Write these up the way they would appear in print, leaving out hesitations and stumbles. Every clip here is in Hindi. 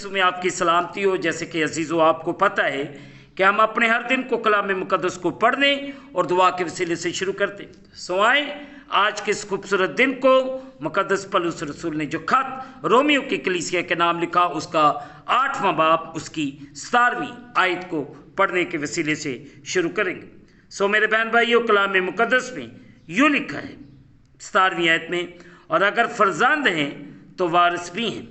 में आपकी सलामती हो। जैसे कि अजीज़ों आपको पता है कि हम अपने हर दिन को कलाम मुक़द्दस को पढ़ने और दुआ के वसीले से शुरू करते। सो आए आज के इस खूबसूरत दिन को मुक़द्दस पौलुस रसूल ने जो खत रोमियो की कलीसिया के नाम लिखा उसका 8वां बाब उसकी 17वीं आयत को पढ़ने के वसीले से शुरू करेंगे। सो मेरे बहन भाइयों, कलाम मुक़द्दस में यूँ लिखा है 17वीं आयत में, और अगर फर्जंद हैं तो वारिस भी हैं,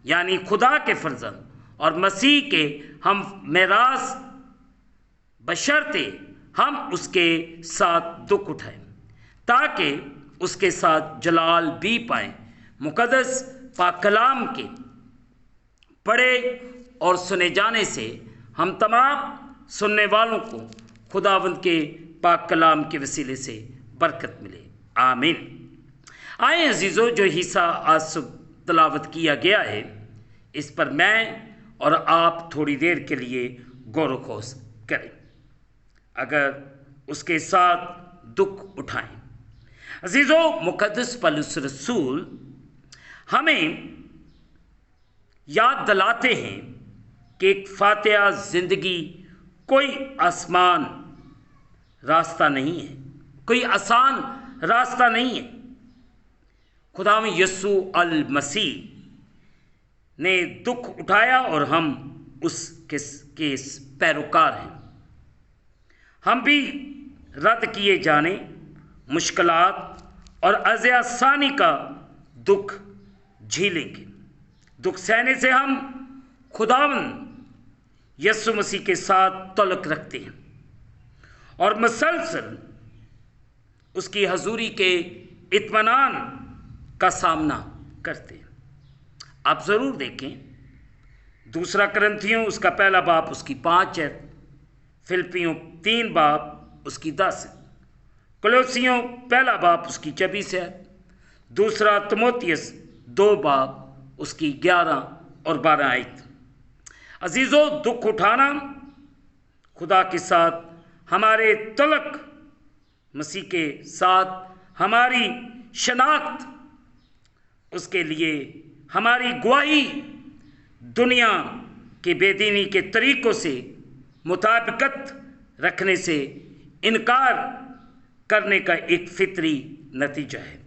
यानी खुदा के फर्जंद और मसीह के हम मेरास, बशर्ते हम उसके साथ दुख उठाएं ताकि उसके साथ जलाल भी पाएं। मुक़द्दस पाक कलाम के पढ़े और सुने जाने से हम तमाम सुनने वालों को खुदावंद के पाक कलाम के वसीले से बरकत मिले। आमीन। आए अजीज़ों, जो हिस्सा आज सुबह तलावत किया गया है इस पर मैं और आप थोड़ी देर के लिए गौर खोज करें, अगर उसके साथ दुख उठाएं। अजीज़ों, मुक़द्दस पौलुस रसूल हमें याद दिलाते हैं कि एक फातिहा ज़िंदगी कोई आसान रास्ता नहीं है, कोई आसान रास्ता नहीं है। खुदा में यीशु अल मसीह ने दुख उठाया और हम उसके पैरोकार हैं। हम भी रद्द किए जाने, मुश्किलात और अज़-ए-आसानी का दुख झेलेंगे। दुख सहने से हम खुदावंद यीशु मसीह के साथ तल्लुक़ रखते हैं और मुसलसल उसकी हजूरी के इत्मीनान का सामना करते हैं। आप ज़रूर देखें 2 कुरिन्थियों उसका 1 बाब उसकी 5 है, फिलिपियों 3 बाब उसकी 10 है, कोलोसियों 1 बाब उसकी 24 है, 2 तीमुथियुस 2 बाब उसकी 11 और 12 आयत। अजीज़ों, दुख उठाना खुदा के साथ हमारे तल्लुक़, मसीह के साथ हमारी शनाख्त, उसके लिए हमारी गवाही, दुनिया के बेदीनी के तरीक़ों से मुताबिकत रखने से इनकार करने का एक फितरी नतीजा है।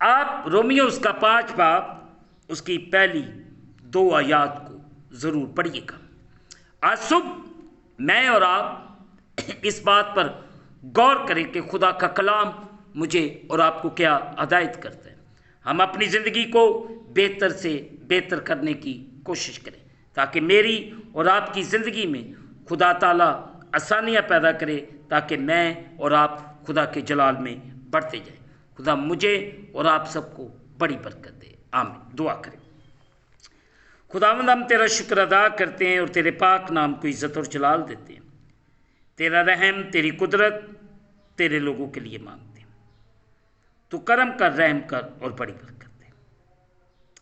आप रोमियो उसका 5 बाब उसकी पहली 2 आयत को ज़रूर पढ़िएगा। आज सुबह मैं और आप इस बात पर गौर करें कि खुदा का कलाम मुझे और आपको क्या हिदायत करता है। हम अपनी ज़िंदगी को बेहतर से बेहतर करने की कोशिश करें ताकि मेरी और आपकी ज़िंदगी में खुदा ताला आसानियाँ पैदा करे, ताकि मैं और आप खुदा के जलाल में बढ़ते जाएं। खुदा मुझे और आप सबको बड़ी बरकत दे। आमीन। दुआ करें। खुदावंद, हम तेरा शुक्र अदा करते हैं और तेरे पाक नाम को इज़्ज़त और जलाल देते हैं। तेरा रहम, तेरी कुदरत तेरे लोगों के लिए मांगते हैं। तू करम कर, रहम कर और बड़ी बरकत दे।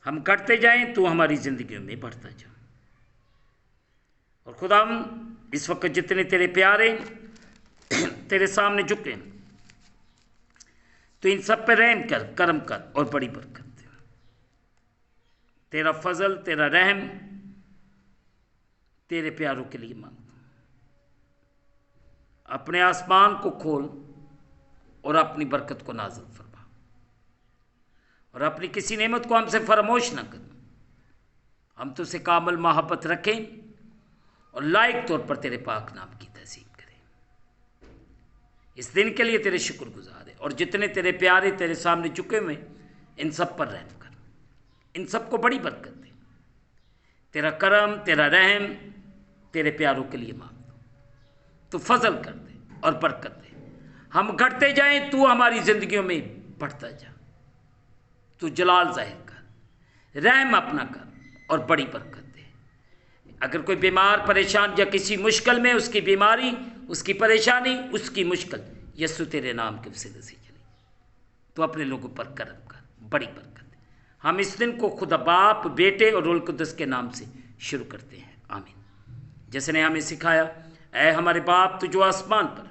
हम करते जाएं, तू हमारी ज़िंदगियों में बढ़ता जा। और खुदावंद, इस वक्त जितने तेरे प्यारे तेरे सामने झुके, तो इन सब पे रहम कर, करम कर और बड़ी बरकत दे। तेरा फजल, तेरा रहम तेरे प्यारों के लिए मांगता हूँ। अपने आसमान को खोल और अपनी बरकत को नाज़िल फरमा, और अपनी किसी नेमत को हमसे फरामोश न कर। हम तुझसे कामल मोहब्बत रखें और लायक तौर पर तेरे पाक नाम की तहसीन करें। इस दिन के लिए तेरे शुक्रगुजार है, और जितने तेरे प्यारे तेरे सामने झुके हुए इन सब पर रहम कर, इन सबको बड़ी बरकत दे। तेरा करम, तेरा रहम तेरे प्यारों के लिए मांगता हूँ। तू फजल कर दे और बरकत दे। हम घटते जाएं, तू हमारी ज़िंदगियों में बढ़ता जा। तू जलाल जाहिर कर, रहम अपना कर और बड़ी बरकत दे। अगर कोई बीमार, परेशान या किसी मुश्किल में, उसकी बीमारी, उसकी परेशानी, उसकी मुश्किल यीशु तेरे नाम के वसीले से चली, तो अपने लोगों पर करम कर, बड़ी बरकत दे। हम इस दिन को खुदा बाप, बेटे और रूह कुद्दस के नाम से शुरू करते हैं। आमीन। जिसने हमें सिखाया, ऐ हमारे बाप तू जो आसमान पर,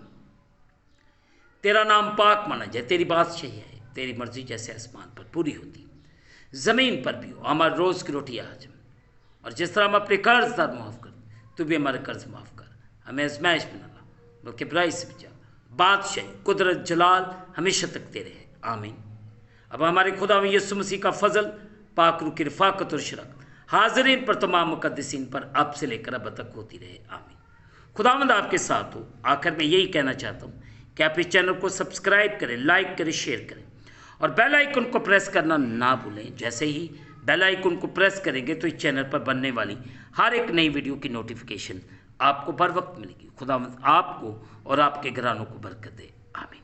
तेरा नाम पाक माना जाए, तेरी बादशाही है, तेरी मर्जी जैसे आसमान पर पूरी होती ज़मीन पर भी हो। हमारे रोज़ की रोटी आज, और जिस तरह हम अपने कर्जदार माफ़ करते, तू भी हमारे कर्ज माफ़ कर, हमें आजमाइश में न ला बल्कि बुराई से बचा। बादशाही, कुदरत, जलाल हमेशा तक तेरे हैं, आमीन। अब हमारे खुदा में यीशु मसीह का फजल, पाक रूह की रफ़ाकत और शरकत हाज़रीन पर, तमाम मुक़द्दिसीन पर अब से लेकर अब तक होती रहे, आमीन। खुदावंद आपके साथ हो। आखिर में यही कहना चाहता हूँ कि आप इस चैनल को सब्सक्राइब करें, लाइक करें, शेयर करें और बेल आइकन को प्रेस करना ना भूलें। जैसे ही बेल आइकन को प्रेस करेंगे तो इस चैनल पर बनने वाली हर एक नई वीडियो की नोटिफिकेशन आपको बर वक्त मिलेगी। खुदावंद आपको और आपके घरानों को बरकत दे, आमीन।